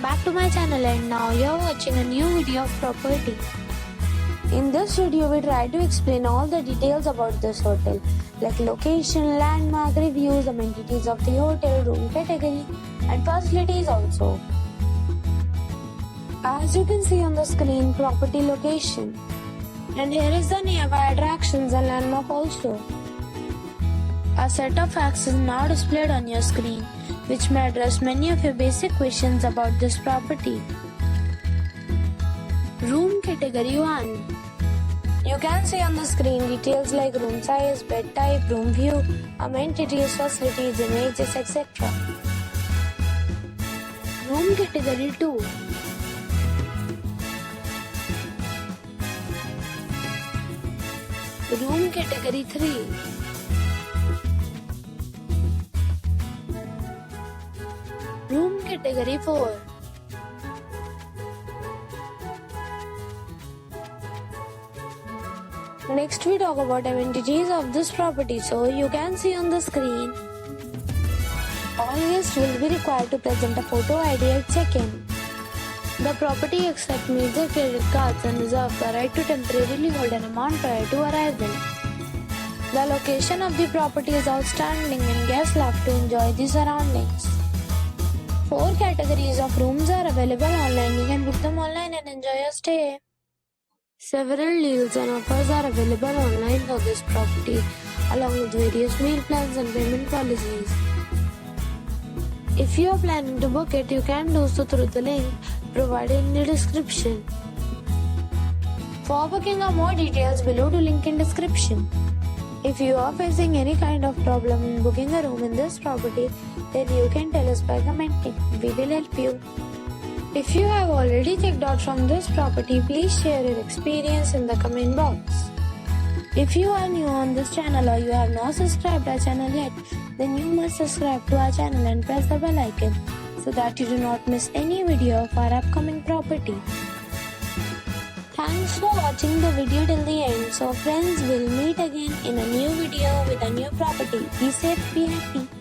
welcome back to my channel, and now you're watching a new video of property. In this video we try to explain all the details about this hotel, like location, landmark, reviews, amenities of the hotel, room category and facilities also. As you can see on the screen, property location, and here is the nearby attractions and landmark also. A set of facts is now displayed on your screen, which may address many of your basic questions about this property. Room category 1. You can see on the screen details like room size, bed type, room view, amenities, facilities, images, etc. Room category 2. Room category 3. Room category 4. Next we talk about amenities of this property. So you can see on the screen, all guests will be required to present a photo ID at check-in. The property accepts major credit cards and reserves the right to temporarily hold an amount prior to arrival. The location of the property is outstanding and guests love to enjoy the surroundings. 4 categories of rooms are available online. You can book them online and enjoy your stay. Several deals and offers are available online for this property, along with various meal plans and payment policies. If you are planning to book it, you can do so through the link provided in the description. For booking or more details, below the link in description. If you are facing any kind of problem in booking a room in this property, then you can tell us by commenting. We will help you. If you have already checked out from this property, please share your experience in the comment box. If you are new on this channel or you have not subscribed our channel yet, then you must subscribe to our channel and press the bell icon so that you do not miss any video of our upcoming property. Thanks for watching the video till the end. So friends, we'll meet again in a new video with a new property. Be safe, be happy.